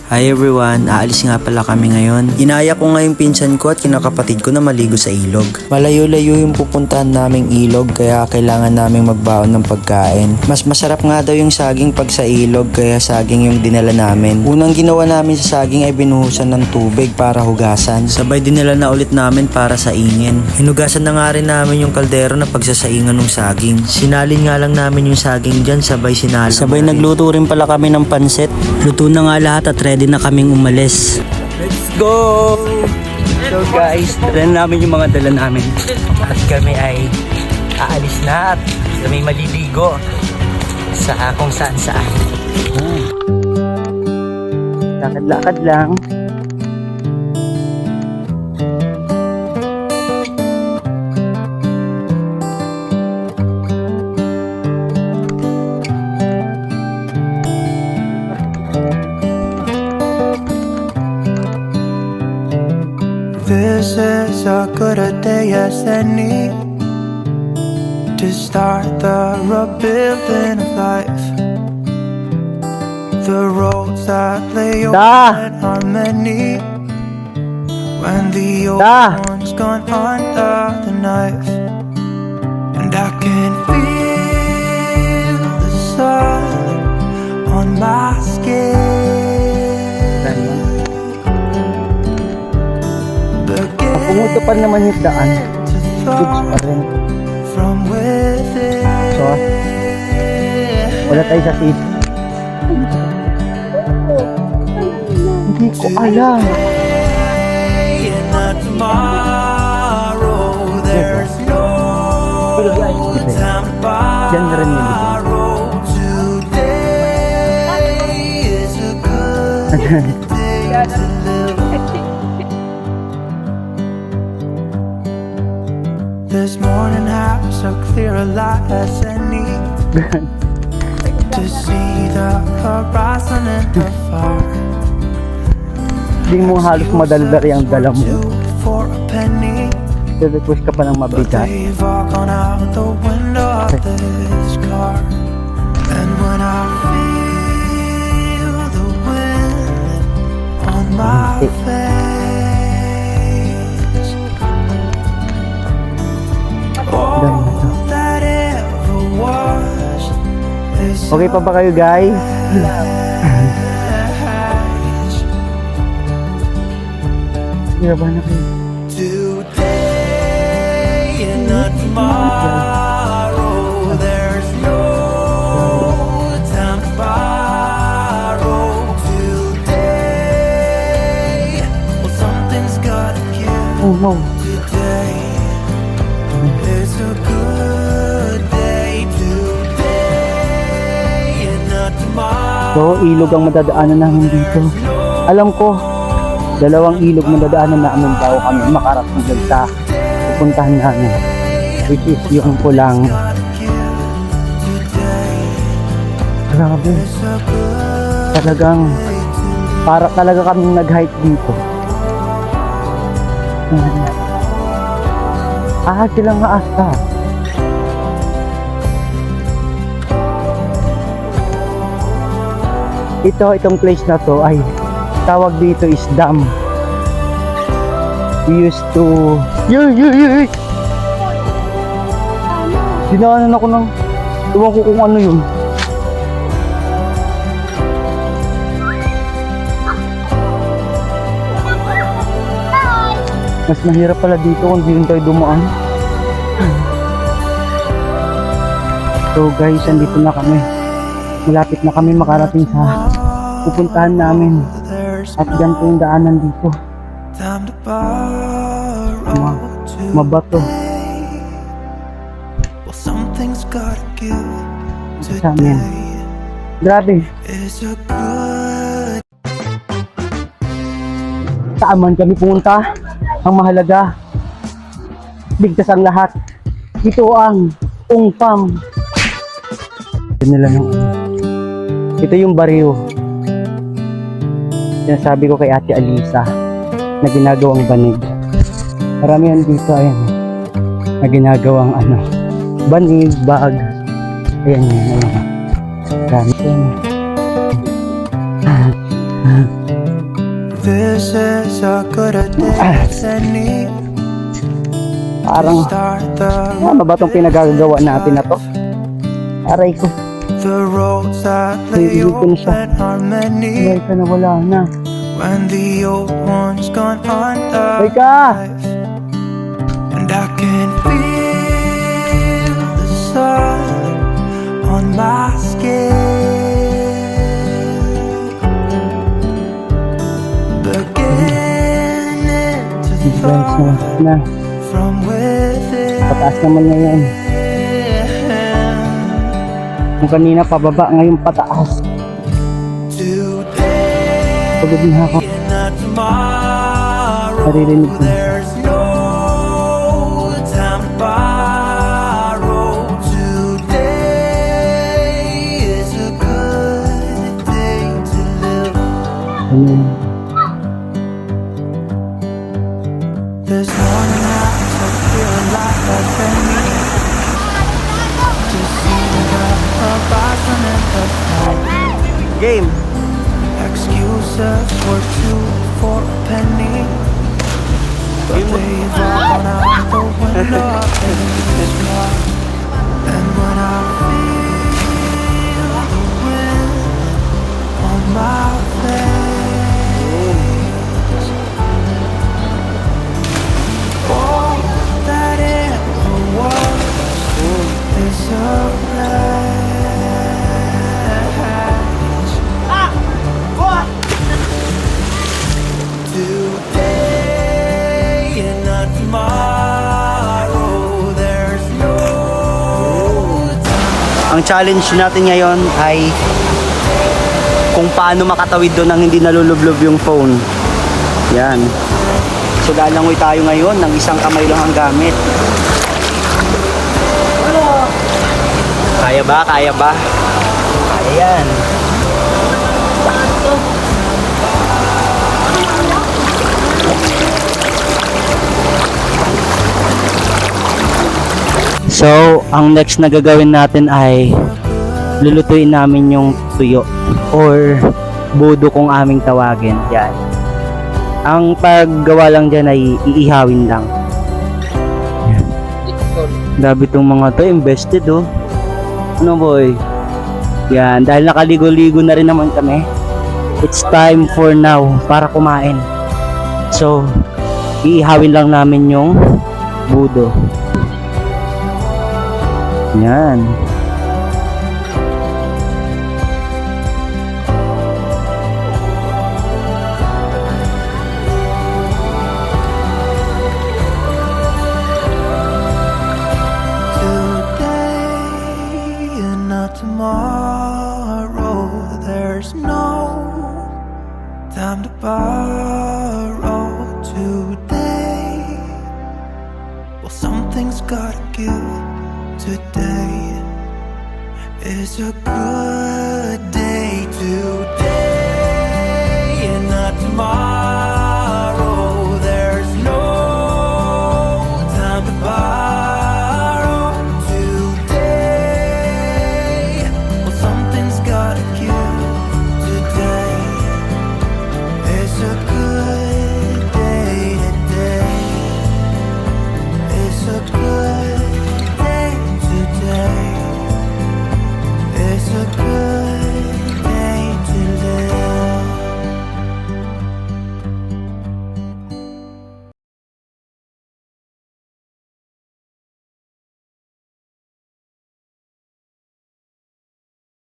Hi everyone, aalis nga pala kami ngayon. Inaya ko nga yung pinsan ko at kinakapatid ko na maligo sa ilog. Malayo-layo yung pupuntahan naming ilog kaya kailangan naming magbaon ng pagkain. Mas masarap nga daw yung saging pag sa ilog kaya saging yung dinala namin. Unang ginawa namin sa saging ay binuhusan ng tubig para hugasan. Sabay dinala na ulit namin para sa ingin. Hinugasan na nga rin namin yung kaldero na pagsasaingan ng saging. Sinalin nga lang namin yung saging dyan sabay sinalin. Sabay nagluto rin pala kami ng pansit. Luto na nga lahat at ready na kaming umalis. Let's go! So guys, dala namin yung mga dala namin. At kami ay aalis na at kami maliligo sa kung saan saan. Lakad-lakad lang. This is as good a day as any to start the rebuilding of life. The roads that lay open are many when the old one's gone under the knife. And I can feel the sun on my skin. Pumutupan naman yung daan. Goods pa rin. So, wala tayo sa seat. Hindi ko alam. Diyan rin yung This morning has so clear a light as any to see the horizon and the far. Hindi mo halos madaldari ang dala mo. For a penny, Request ka pa ng mabigat. they've all gone out the window of this car. And when I feel the wind on my face, Okay pa ba kayo guys? Hirapan na kayo. Today and not tomorrow, there's no time to borrow. Today, well something's gotta give. Oh no. Today is a good day. Today and not tomorrow. So, ilog ang madadaanan namin dito. Alam ko, dalawang ilog madadaanan namin bago kami makarating dyan sa pupuntahan namin. Which is yung pulang. Grabe. Talagang, para talaga kaming nag-hike dito. Silang maasta. Itong place na to ay tawag dito is dam. We used to dinaanan ako ng iwan ko kung ano yun. Mas mahirap pala dito kung di tayo dumaan. So guys, andito na kami. Malapit na kami makarating sa pupuntahan namin. At ganito yung daanan dito. Mabato. Sa amin. Grabe. Saan man kami pumunta, ang mahalaga, ligtas ang lahat. Ito ang Ungpam. Ito yung baryo. Sinasabi ko kay Ate Alisa na ginagawang banig. Marami yan dito, ayan. Na ginagawang banig, bag. Ayan yan, ayan. Marami yan. this is a good a day as any. Parang, Start the ano ba itong pinagagawa natin na to? Aray ko. The roads that lay Hindi ko na siya. open are many. Aray ka na, wala na. When the old one's gone under Aray ka! life. And I can feel the sun on my skin, beginning to thaw Na, from within. pataas naman ngayon. Kung kanina pababa, ngayon pataas. Today Pagod na ako. and not tomorrow. Naririnig ko. There's no time to borrow. Today is a good day to live. Ano? There's one night to feel like that's in me. To see the horizon and the sky. Game! Excuses were two for a penny, but they've all gone out the window in this car. And when I feel the wind on my face, all that ever was is a rage. Today and not tomorrow. There's no time. Ang challenge natin ngayon ay kung paano makatawid doon nang hindi nalulublob yung phone. Yan. So lalangoy tayo ngayon ng isang kamay lang ang gamit. Kaya ba? Kaya ba? Kaya yan. So, ang next na gagawin natin ay lulutuin namin yung tuyo or budo kung aming tawagin. Yan. Ang paggawa lang dyan ay iihawin lang. Yan. Grabe itong mga to, invested oh. Ano boy? Yan, dahil nakaligo-ligo na rin naman kami. It's time for now para kumain. So, iihawin lang namin yung budo. Yan. Today and not tomorrow. There's no time to borrow. Today, well, something's gotta give. Today is a good day. Today